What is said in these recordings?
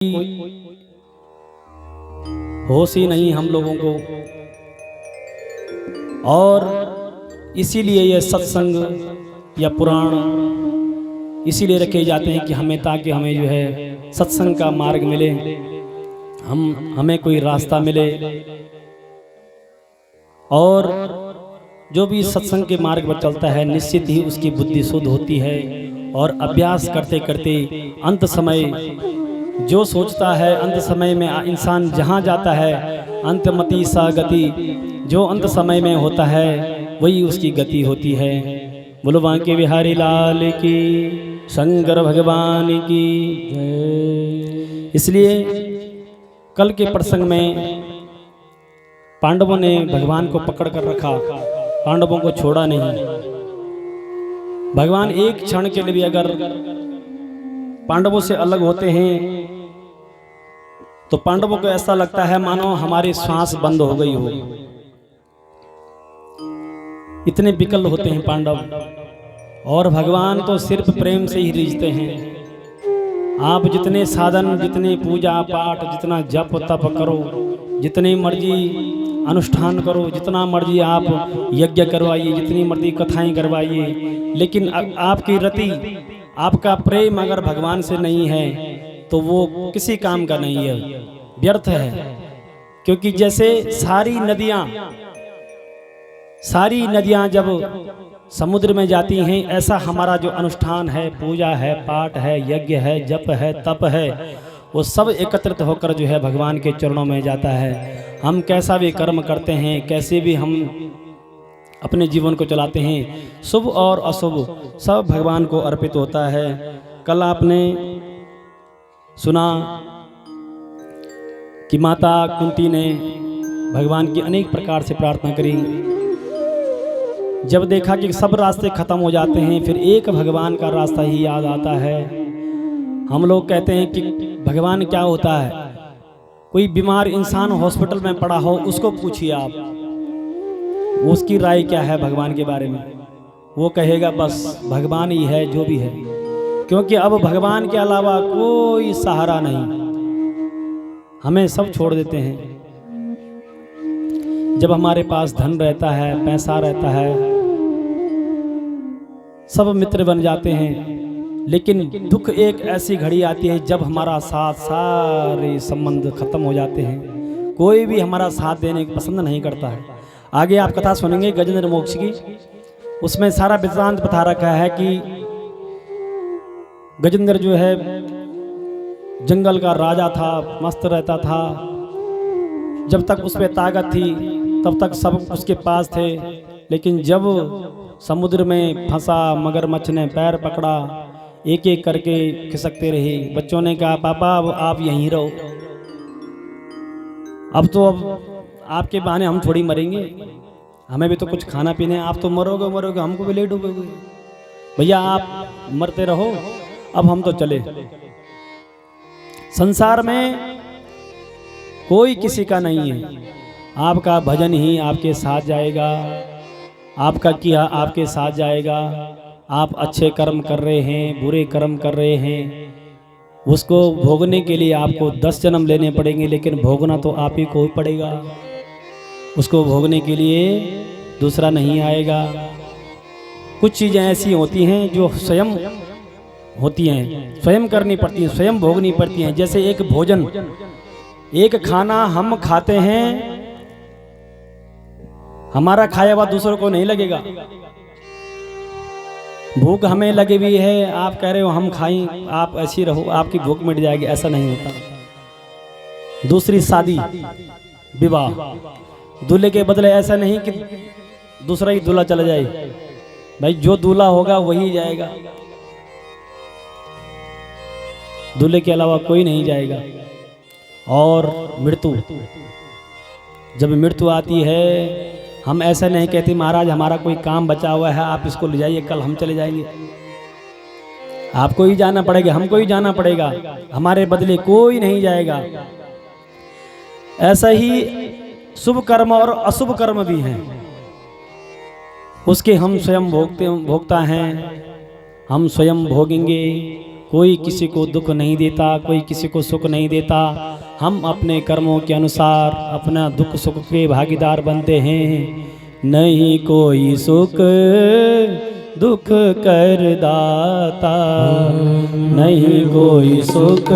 कोई होश ही नहीं हम लोगों को। और इसीलिए ये सत्संग या पुराण इसीलिए रखे जाते हैं कि ताकि हमें जो है सत्संग का मार्ग मिले, हमें कोई रास्ता मिले। और जो भी सत्संग के मार्ग पर चलता है निश्चित ही उसकी बुद्धि शुद्ध होती है। और अभ्यास करते करते अंत समय जो सोचता है, अंत समय में इंसान जहाँ जाता है अंतमति सा गति, जो अंत समय में होता है वही उसकी गति होती है। बोलो बांके बिहारी लाल की, शंकर भगवान की जय। इसलिए कल के प्रसंग में पांडवों ने भगवान को पकड़ कर रखा, पांडवों को छोड़ा नहीं। भगवान एक क्षण के लिए भी अगर पांडवों से अलग होते हैं तो पांडवों को ऐसा लगता है मानो हमारी सांस बंद हो गई हो। इतने विकल होते हैं पांडव। और भगवान तो सिर्फ प्रेम से ही रिझते हैं। आप जितने साधन, जितने पूजा पाठ, जितना जप तप करो, जितनी मर्जी अनुष्ठान करो, जितना मर्जी आप यज्ञ करवाइए, जितनी मर्जी कथाएं करवाइए, लेकिन आपकी रति, आपका प्रेम अगर भगवान से नहीं है तो वो किसी काम का नहीं है, व्यर्थ है। क्योंकि जैसे सारी नदियां जब समुद्र में जाती हैं, ऐसा हमारा जो अनुष्ठान है, पूजा है, पाठ है, यज्ञ है, जप है, तप है, वो सब एकत्रित होकर जो है भगवान के चरणों में जाता है। हम कैसा भी कर्म करते हैं, कैसे भी हम अपने जीवन को चलाते हैं, शुभ और अशुभ सब भगवान को अर्पित होता है। कल आपने सुना कि माता कुंती ने भगवान की अनेक प्रकार से प्रार्थना करी। जब देखा कि सब रास्ते खत्म हो जाते हैं, फिर एक भगवान का रास्ता ही याद आता है। हम लोग कहते हैं कि भगवान क्या होता है। कोई बीमार इंसान हॉस्पिटल में पड़ा हो, उसको पूछिए आप, उसकी राय क्या है भगवान के बारे में। वो कहेगा बस भगवान ही है जो भी है। क्योंकि अब भगवान के अलावा कोई सहारा नहीं, हमें सब छोड़ देते हैं। जब हमारे पास धन रहता है, पैसा रहता है, सब मित्र बन जाते हैं, लेकिन दुख एक ऐसी घड़ी आती है जब हमारा साथ, सारे संबंध खत्म हो जाते हैं। कोई भी हमारा साथ देने को पसंद नहीं करता है। आगे आप कथा सुनेंगे गजेंद्र मोक्ष की, उसमें सारा वृत्तांत बता रखा है कि गजेंद्र जो है जंगल का राजा था, मस्त रहता था। जब तक उस पर ताकत थी तब तक सब उसके पास थे, लेकिन जब समुद्र में फंसा, मगरमच्छ ने पैर पकड़ा, एक एक करके खिसकते रहे। बच्चों ने कहा पापा अब आप यहीं रहो, अब आपके बहाने हम थोड़ी मरेंगे, हमें भी तो कुछ खाना पीने, आप तो मरोगे, हमको भी ले डूबोगे। भैया आप मरते रहो, अब हम तो चले। संसार में कोई किसी का नहीं है। आपका भजन ही आपके साथ जाएगा, आपका किया आपके साथ जाएगा। आप अच्छे कर्म कर रहे हैं, बुरे कर्म कर रहे हैं, उसको भोगने के लिए आपको 10 जन्म लेने पड़ेंगे, लेकिन भोगना तो आप ही को ही पड़ेगा। उसको भोगने के लिए दूसरा नहीं आएगा। कुछ चीज़ें ऐसी होती हैं जो स्वयं होती हैं, स्वयं करनी पड़ती हैं, स्वयं भोगनी पड़ती हैं। जैसे एक भोजन, एक खाना हम खाते हैं, हमारा खाया हुआ दूसरों को नहीं लगेगा। भूख हमें लगी हुई है, आप कह रहे हो हम खाएं, आप ऐसी रहो, आपकी भूख मिट जाएगी, ऐसा नहीं होता। दूसरी शादी विवाह, दूल्हे के बदले ऐसा नहीं कि दूसरा ही दूल्हा चला जाए। भाई जो दूल्हा होगा वही जाएगा, दूल्हे के अलावा कोई नहीं जाएगा। और मृत्यु, जब मृत्यु आती है, हम ऐसा नहीं कहते महाराज हमारा कोई काम बचा हुआ है, आप इसको ले जाइए, कल हम चले जाएंगे। आपको ही जाना पड़ेगा, हमको ही जाना पड़ेगा, हमारे बदले कोई नहीं जाएगा। ऐसा ही शुभ कर्म और अशुभ कर्म भी हैं, उसके हम स्वयं भोगता हैं, हम स्वयं भोगेंगे। कोई किसी को दुख नहीं देता, कोई किसी को सुख नहीं देता। हम अपने कर्मों के अनुसार अपना दुख सुख के भागीदार बनते हैं। नहीं कोई सुख दुख कर दाता, नहीं कोई सुख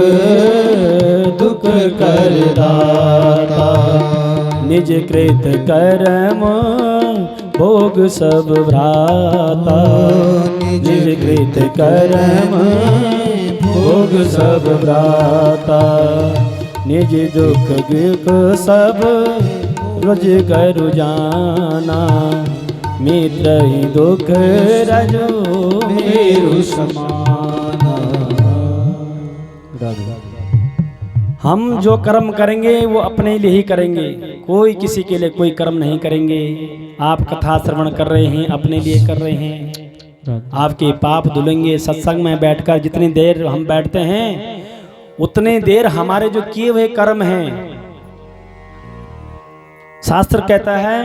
दुख कर दाता। निज कृत कर्म भोग सब भ्राता, निज कृत कर्म भोग सब भ्राता। निज दुख दुख सब रोज करु जाना, मित्र ही दुख रजो मेरु समाना। हम जो कर्म करेंगे वो अपने लिए ही करेंगे, कोई किसी के लिए कोई कर्म नहीं करेंगे। आप कथा श्रवण कर रहे हैं, अपने लिए कर रहे हैं। आपके पाप धुलेंगे। सत्संग में बैठकर जितनी देर हम बैठते हैं उतनी देर हमारे जो किए हुए कर्म हैं, शास्त्र कहता है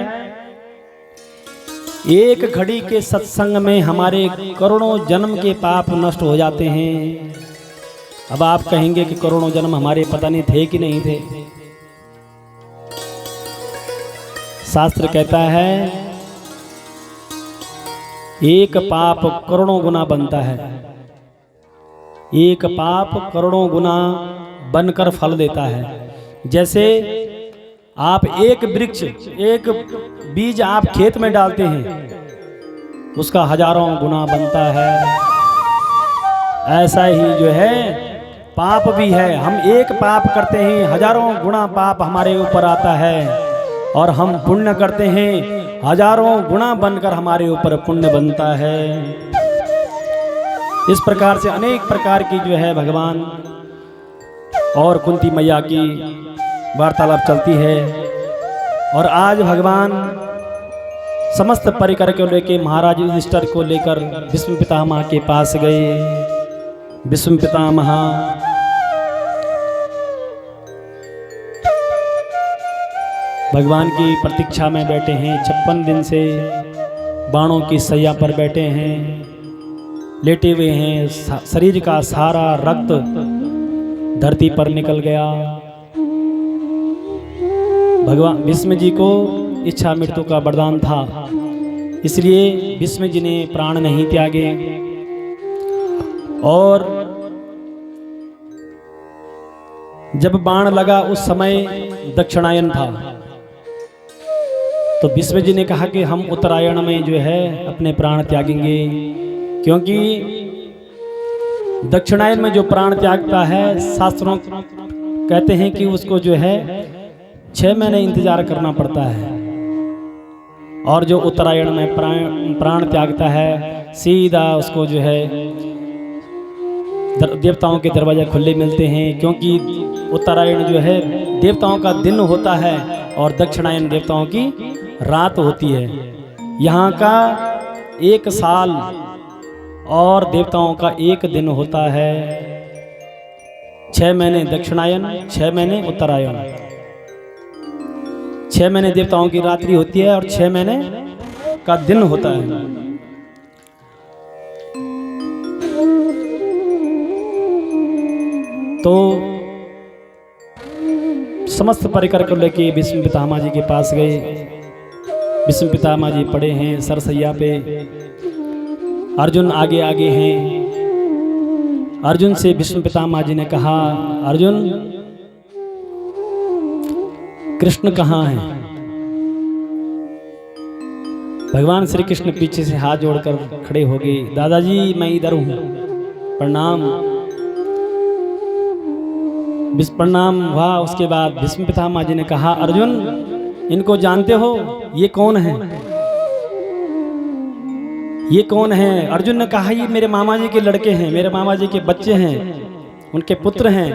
एक घड़ी के सत्संग में हमारे करोड़ों जन्म के पाप नष्ट हो जाते हैं। अब आप कहेंगे कि करोड़ों जन्म हमारे पता नहीं थे कि नहीं थे। शास्त्र कहता है एक पाप करोड़ों गुना बनता है, एक पाप करोड़ों गुना बनकर फल देता है। जैसे आप एक वृक्ष, एक बीज आप खेत में डालते हैं, उसका हजारों गुना बनता है। ऐसा ही जो है पाप भी है। हम एक पाप करते हैं, हजारों गुना पाप हमारे ऊपर आता है, और हम पुण्य करते हैं, हजारों गुना बनकर हमारे ऊपर पुण्य बनता है। इस प्रकार से अनेक प्रकार की जो है भगवान और कुंती मैया की वार्तालाप चलती है। और आज भगवान समस्त परिकर को लेकर महाराज युधिष्ठिर को लेकर भीष्म पितामह के पास गए। भीष्म पितामह भगवान की प्रतीक्षा में बैठे हैं। 56 दिन से बाणों की सैया पर बैठे हैं, लेटे हुए हैं। शरीर का सारा रक्त धरती पर निकल गया। भगवान भीष्म जी को इच्छा मृत्यु का वरदान था, इसलिए भीष्म जी ने प्राण नहीं त्यागे। और जब बाण लगा उस समय दक्षिणायन था, तो भीष्म जी ने कहा कि हम उत्तरायण में जो है अपने प्राण त्यागेंगे, क्योंकि दक्षिणायन में जो प्राण त्यागता है शास्त्रों कहते हैं कि उसको जो है 6 महीने इंतजार करना पड़ता है। और जो उत्तरायण में प्राण त्यागता है सीधा उसको जो है देवताओं के दरवाजे खुले मिलते हैं, क्योंकि उत्तरायण जो है देवताओं का दिन होता है और दक्षिणायन देवताओं की रात होती है। यहाँ का 1 साल और देवताओं का 1 दिन होता है। 6 महीने दक्षिणायन, 6 महीने उत्तरायण। 6 महीने देवताओं की रात्रि होती है और 6 महीने का दिन होता है। तो समस्त परिकर को लेके भीष्म पितामह जी के पास गए। भीष्म पितामह जी पड़े हैं सरसैया पे, अर्जुन आगे आगे हैं। अर्जुन से भीष्म पितामह जी ने कहा, अर्जुन कृष्ण कहाँ हैं? भगवान श्री कृष्ण पीछे से हाथ जोड़कर खड़े हो गए। दादाजी मैं इधर हूँ, प्रणाम। प्रणाम हुआ। उसके बाद भीष्म पितामह जी ने कहा, अर्जुन इनको जानते हो? ये कौन है? ये कौन है? अर्जुन ने कहा, ये मेरे मामा जी के लड़के हैं, मेरे मामा जी के बच्चे हैं, उनके पुत्र हैं।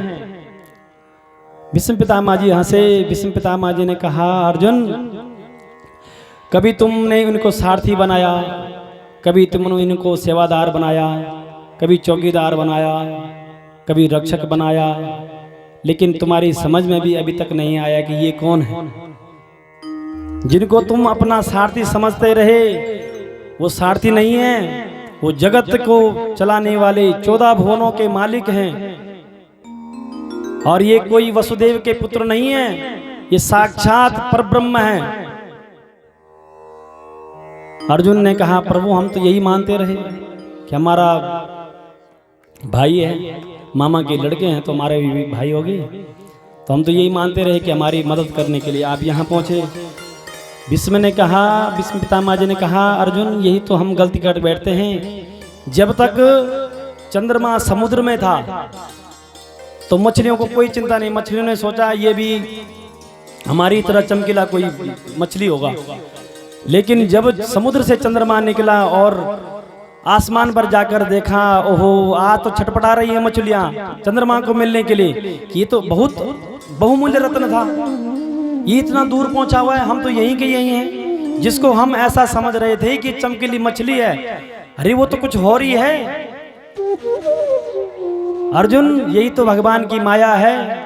भीष्म पितामह जी हंसे। भीष्म पितामह जी ने कहा, अर्जुन कभी तुमने उनको सारथी बनाया, कभी तुमने इनको सेवादार बनाया, कभी चौकीदार बनाया, कभी रक्षक बनाया, लेकिन तुम्हारी समझ में भी अभी तक नहीं आया कि ये कौन है। जिनको तुम अपना सारथी समझते रहे वो सारथी नहीं है, वो जगत को चलाने वाले 14 भुवनों के मालिक हैं। और ये कोई वसुदेव के पुत्र नहीं है, ये साक्षात परब्रह्म है। अर्जुन ने कहा प्रभु हम तो यही मानते रहे कि हमारा भाई है, मामा के लड़के हैं तो हमारे भी भाई हो गए, तो हम तो यही मानते रहे कि हमारी मदद करने के लिए आप यहाँ पहुँचे। भीष्म ने कहा, भीष्म पितामह जी ने कहा अर्जुन यही तो हम गलती कर बैठते हैं। जब तक चंद्रमा समुद्र में था तो मछलियों को कोई चिंता नहीं, मछलियों ने सोचा ये भी हमारी तरह चमकीला कोई मछली होगा। लेकिन जब समुद्र से चंद्रमा निकला और आसमान पर जाकर देखा, ओहो आज तो छटपटा रही है मछलियां चंद्रमा को मिलने के लिए कि ये तो बहुत बहुमूल्य रत्न था, ये इतना दूर पहुंचा हुआ है, हम तो यहीं के यहीं हैं। जिसको हम ऐसा समझ रहे थे कि चमकीली मछली है, अरे वो तो कुछ और ही है। अर्जुन यही तो भगवान की माया है।